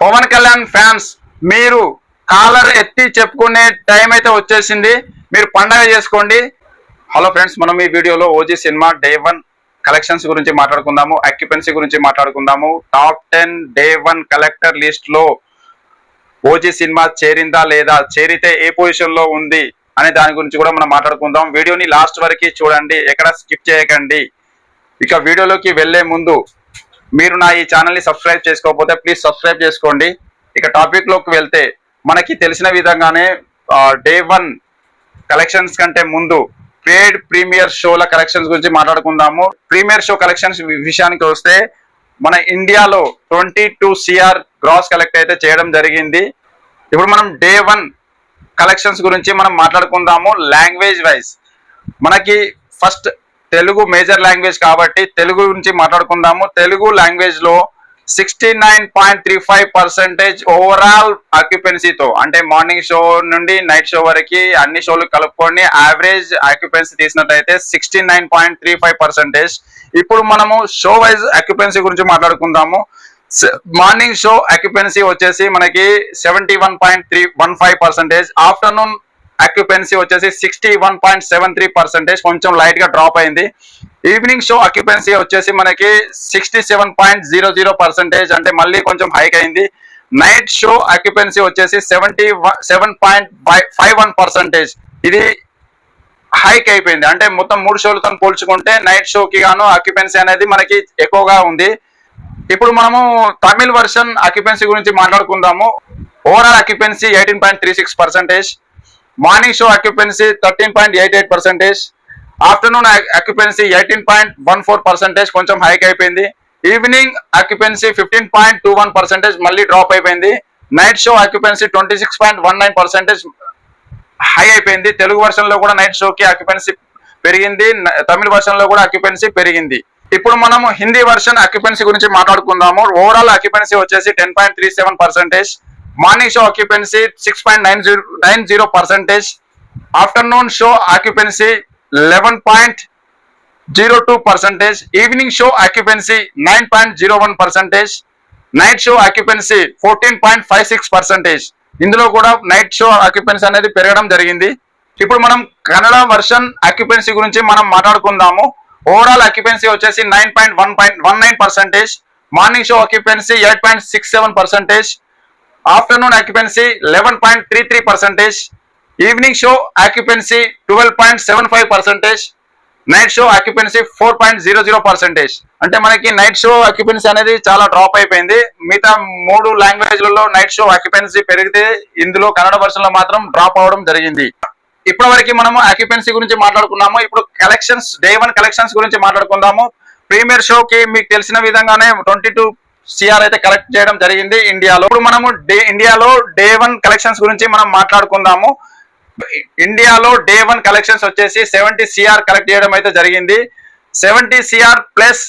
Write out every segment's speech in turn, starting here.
Pawan Kalyan fans మీరు collar ఎత్తి చెప్పుకునే టైం అయితే వచ్చేసింది. మీరు పండగ చేసుకోండి. హలో ఫ్రెండ్స్, మనం ఈ వీడియోలో ఓజీ సినిమా డే 1 కలెక్షన్స్ గురించి మాట్లాడుకుందాము, ఆక్యుపెన్సీ గురించి మాట్లాడుకుందాము. టాప్ 10 డే 1 కలెక్టర్ లిస్ట్ లో ఓజీ సినిమా చేరిందా లేదా, చేరితే ఏ పొజిషన్ లో ఉంది అనే దాని గురించి కూడా మనం మాట్లాడుకుందాం. వీడియోని లాస్ట్ వరకు చూడండి, ఎక్కడ స్కిప్ చేయకండి. ఇక వీడియోలోకి వెళ్లే ముందు మీరు నా ఈ ఛానల్ ని సబ్స్క్రైబ్ చేసుకోకపోతే ప్లీజ్ సబ్స్క్రైబ్ చేసుకోండి. ఇక టాపిక్ లోకి వెళ్తే మనకి తెలిసిన విధంగానే డే 1 కలెక్షన్స్ కంటే ముందు పేడ్ ప్రీమియర్ షోల కలెక్షన్స్ గురించి మాట్లాడుకుందాము. ప్రీమియర్ షో కలెక్షన్స్ విషయానికి వస్తే మన ఇండియాలో 22 CR గ్రాస్ కలెక్ట్ అయితే చేయడం జరిగింది. ఇప్పుడు మనం డే 1 కలెక్షన్స్ గురించి మనం మాట్లాడుకుందాము. లాంగ్వేజ్ వైజ్ మనకి ఫస్ట్ తెలుగు మేజర్ లాంగ్వేజ్ కాబట్టి తెలుగు గురించి మాట్లాడుకుందాము. తెలుగు లాంగ్వేజ్ లో 69.35% ఓవరాల్ ఆక్యుపెన్సీతో, అంటే మార్నింగ్ షో నుండి నైట్ షో వరకు అన్ని షోలు కలుపుకొని యావరేజ్ ఆక్యుపెన్సీ తీసినట్లయితే 69.35%. ఇప్పుడు మనము షో వైజ్ ఆక్యుపెన్సీ గురించి మాట్లాడుకుందాము. మార్నింగ్ షో ఆక్యుపెన్సీ వచ్చేసి మనకి 71.315%. ఆఫ్టర్నూన్ ఆక్యుపెన్సీ వచ్చేసి 61.73%, కొంచెం లైట్ గా డ్రాప్ అయింది. ఈవినింగ్ షో ఆక్యుపెన్సీ వచ్చేసి మనకి 67.00%, అంటే మళ్ళీ కొంచెం హైక్ అయింది. నైట్ షో ఆక్యుపెన్సీ వచ్చేసి 77.51%, ఇది హైక్ అయిపోయింది. అంటే మొత్తం 3 షోలతో పోల్చుకుంటే నైట్ షోకి గాను ఆక్యుపెన్సీ అనేది మనకి ఎక్కువగా ఉంది. ఇప్పుడు మనము తమిళ్ వర్షన్ ఆక్యుపెన్సీ గురించి మాట్లాడుకుందాము. Overall occupancy 18.36%, morning show occupancy 13.88%, afternoon occupancy 18.14%, కొంచెం హైక్ అయిపోయింది. ఈవినింగ్ ఆక్యుపెన్సీ 15.21%, మళ్ళీ డ్రాప్ అయిపోయింది. నైట్ షో ఆక్యుపెన్సీ 26.19%, హై అయిపోయింది. తెలుగు వర్షన్ లో కూడా నైట్ షోకి ఆక్యుపెన్సీ పెరిగింది, తమిళ వర్షన్ లో కూడా ఆక్యుపెన్సీ పెరిగింది. ఇప్పుడు మనము హిందీ వర్షన్ ఆక్యుపెన్సీ గురించి మాట్లాడుకుందాము. ఓవరాల్ ఆక్యుపెన్సీ వచ్చేసి 10.37%, morning show occupancy 6.90%, afternoon show occupancy 11.02%, evening show occupancy 9.01%, night show occupancy 14.56%. ఇందులో కూడా నైట్ షో ఆక్యుపెన్సీ అనేది పెరగడం జరిగింది. ఇప్పుడు మనం కన్నడ వర్షన్ ఆక్యుపెన్సీ గురించి మనం మాట్లాడుకుందాము. ఓవరాల్ ఆక్యుపెన్సీ వచ్చేసి 9.19%, morning show occupancy 8.67%, afternoon occupancy 11.33%, evening show occupancy 12.75%, night show occupancy 4.00%. అంటే మనకి నైట్ షో ఆక్యుపెన్సీ అనేది చాలా డ్రాప్ అయిపోయింది. మిగతా 3 లాంగ్వేజ్లలో నైట్ షో ఆక్యుపెన్సీ పెరిగితే ఇందులో కన్నడ వర్షన్ లో మాత్రం డ్రాప్ అవడం జరిగింది. ఇప్పటి వరకు మనము ఆక్యుపెన్సీ గురించి మాట్లాడుకున్నాము. ఇప్పుడు కలెక్షన్స్, డే 1 కలెక్షన్స్ గురించి మాట్లాడుకుందాము. ప్రీమియర్ షోకి మీకు తెలిసిన విధంగానే 22 CR అయితే కలెక్ట్ చేయడం జరిగింది ఇండియాలో. ఇప్పుడు మనము ఇండియాలో డే 1 కలెక్షన్స్ గురించి మనం మాట్లాడుకుందాము. ఇండియాలో డే 1 కలెక్షన్స్ వచ్చేసి 70 CR కలెక్ట్ చేయడం అయితే జరిగింది. 70 CR plus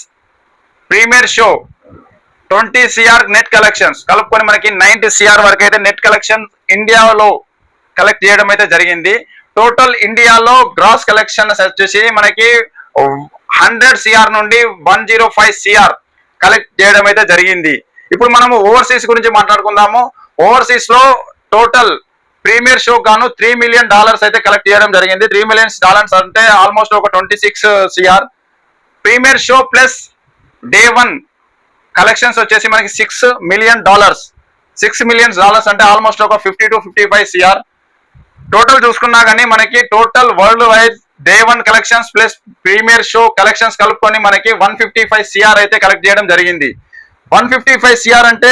premiere show 20 CR net collections కలుపుకొని మనకి 90 CR వరకు అయితే నెట్ కలెక్షన్ ఇండియాలో కలెక్ట్ చేయడం అయితే జరిగింది. టోటల్ ఇండియాలో గ్రాస్ కలెక్షన్స్ వచ్చేసి మనకి 100 CR నుండి 105 CR కలెక్ట్ చేయడం అయితే జరిగింది. ఇప్పుడు మనము ఓవర్సీస్ గురించి మాట్లాడుకుందాము. ఓవర్సీస్ లో టోటల్ ప్రీమియర్ షో గాను $3 మిలియన్ అయితే కలెక్ట్ చేయడం జరిగింది. $3 మిలియన్ అంటే ఆల్మోస్ట్ ఒక 26 CR. Premiere show plus day 1 collections వచ్చేసి మనకి $6 మిలియన్. $6 మిలియన్ అంటే ఆల్మోస్ట్ ఒక 50 to 55 CR. టోటల్ చూసుకున్నా కానీ మనకి total world wide day 1 collections plus premiere show collections కలుపుకొని మనకి 155 CR అయితే కలెక్ట్ చేయడం జరిగింది. 155 CR అంటే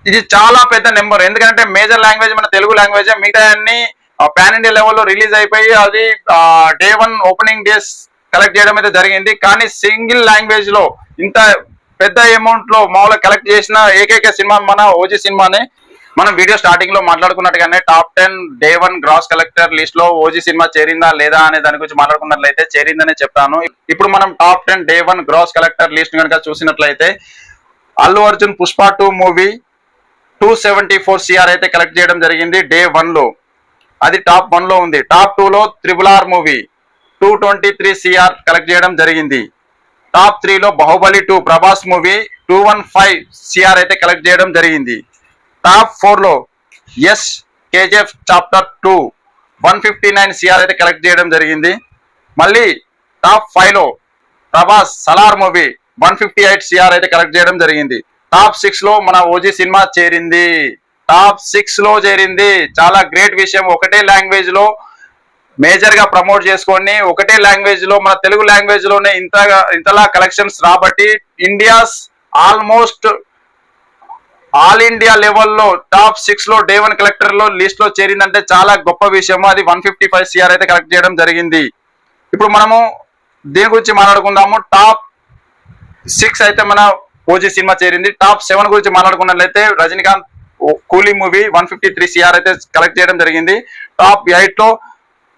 ఇది చాలా పెద్ద నెంబర్. ఎందుకంటే మేజర్ లాంగ్వేజ్ మన తెలుగు లాంగ్వేజ్, మిగతా అన్ని పాన్ ఇండియా లెవెల్లో రిలీజ్ అయిపోయి అది డే 1 ఓపెనింగ్ డేస్ కలెక్ట్ చేయడం అయితే జరిగింది. కానీ సింగిల్ లాంగ్వేజ్ లో ఇంత పెద్ద అమౌంట్ లో మామూలుగా కలెక్ట్ చేసిన ఏకైక సినిమా మన ఓజీ సినిమానే. మనం వీడియో స్టార్టింగ్ లో మాట్లాడుకున్నట్టుగానే top 10 day 1 gross collector list లో ఓజీ సినిమా చేరిందా లేదా అనే దాని గురించి మాట్లాడుకున్నట్లయితే చేరిందనే చెప్తాను. ఇప్పుడు మనం top 10 day 1 gross collector list కనుక చూసినట్లయితే అల్లు అర్జున్ పుష్ప 2 మూవీ 274 CR అయితే కలెక్ట్ చేయడం జరిగింది డే 1 లో. అది టాప్ 1 లో ఉంది. టాప్ 2 లో RRR మూవీ 223 CR కలెక్ట్ చేయడం జరిగింది. టాప్ 3 లో బాహుబలి 2 ప్రభాస్ మూవీ 215 సిఆర్ అయితే కలెక్ట్ చేయడం జరిగింది. టాప్ 4 లో ఎస్ కేజీఎఫ్ చాప్టర్ 2 159 సిఆర్ అయితే కలెక్ట్ చేయడం జరిగింది. మళ్ళీ టాప్ 5 లో ప్రభాస్ సలార్ మూవీ 158 సిఆర్ అయితే కలెక్ట్ చేయడం జరిగింది. టాప్ 6 లో మన ఓజీ సినిమా చేరింది. టాప్ 6 లో చేరింది. చాలా గ్రేట్ విషయం. ఒకటే లాంగ్వేజ్ లో మేజర్ గా ప్రమోట్ చేసుకొని ఒకటే లాంగ్వేజ్ లో మన తెలుగు లాంగ్వేజ్ లోనే ఇంతలా కలెక్షన్స్ రాబట్టి ఇండియాస్ ఆల్మోస్ట్ ఆల్ ఇండియా లెవెల్లో టాప్ 6 లో డే 1 కలెక్టర్ లో లిస్ట్ లో చేరిందంటే చాలా గొప్ప విషయం. అది 155 సిఆర్ అయితే కలెక్ట్ చేయడం జరిగింది. ఇప్పుడు మనము దీని గురించి మాట్లాడుకుందాము. టాప్ 6 అయితే మన ఓజీ సినిమా చేరింది. టాప్ 7 గురించి మాట్లాడుకున్నట్లయితే రజనీకాంత్ కూలీ మూవీ 153 సిఆర్ అయితే కలెక్ట్ చేయడం జరిగింది. టాప్ 8 లో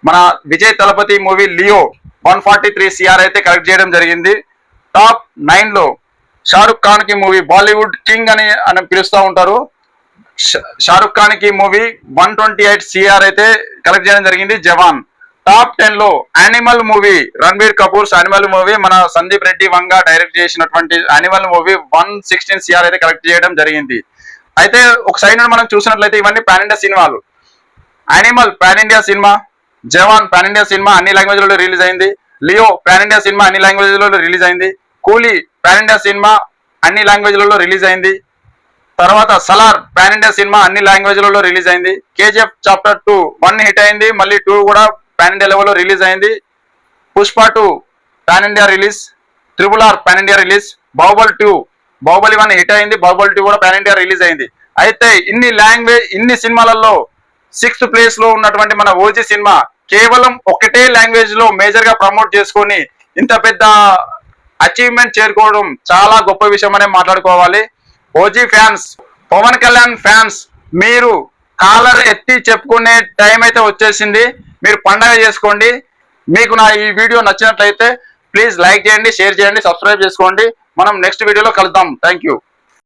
మన Vijay Thalapathy movie Leo 143 CR అయితే కలెక్ట్ చేయడం జరిగింది. టాప్ 9 లో షారుఖ్ ఖాన్ కి మూవీ బాలీవుడ్ కింగ్ అని పిలుస్తూ ఉంటారు. షారుఖ్ ఖాన్ కి మూవీ 128 సిఆర్ అయితే కలెక్ట్ చేయడం జరిగింది జవాన్. టాప్ 10 లో animal movie Ranbir Kapoors animal movie మన సందీప్ రెడ్డి వంగ డైరెక్ట్ చేసినటువంటి యానిమల్ మూవీ 116 సిఆర్ అయితే కలెక్ట్ చేయడం జరిగింది. అయితే ఒక సైడ్ నుండి మనం చూసినట్లయితే ఇవన్నీ పాన్ ఇండియా సినిమాలు. యానిమల్ పాన్ ఇండియా సినిమా, జవాన్ పాన్ ఇండియా సినిమా అన్ని లాంగ్వేజ్లలో రిలీజ్ అయింది. లియో పాన్ ఇండియా సినిమా అన్ని లాంగ్వేజ్లలో రిలీజ్ అయింది. కూలీ పాన్ ఇండియా సినిమా అన్ని లాంగ్వేజ్లలో రిలీజ్ అయింది. తర్వాత సలార్ పాన్ ఇండియా సినిమా అన్ని లాంగ్వేజ్లలో రిలీజ్ అయింది. కేజీఎఫ్ చాప్టర్ 2 1 హిట్ అయింది. మళ్ళీ 2 కూడా పాన్ ఇండియా లెవెల్లో రిలీజ్ అయింది. Pushpa 2 pan India release. RRR pan India release. Baahubali 1 hit అయింది. బాహుబలి 2 కూడా పాన్ ఇండియా రిలీజ్ అయింది. అయితే ఇన్ని సినిమాలలో 6th ప్లేస్ లో ఉన్నటువంటి మన ఓజీ సినిమా కేవలం ఒకటే లాంగ్వేజ్ లో మేజర్ గా ప్రమోట్ చేసుకొని ఇంత పెద్ద అచీవ్మెంట్ చేరుకోవడం చాలా గొప్ప విషయం అనే మాట్లాడుకోవాలి. OG fans, Pawan Kalyan fans, మీరు కాలర్ ఎత్తి చెప్పుకునే టైం అయితే వచ్చేసింది. మీరు పండగ చేసుకోండి. మీకు నా ఈ వీడియో నచ్చినట్లయితే ప్లీజ్ లైక్ చేయండి, షేర్ చేయండి, సబ్స్క్రైబ్ చేసుకోండి. మనం నెక్స్ట్ వీడియోలో కలుద్దాం. Thank you.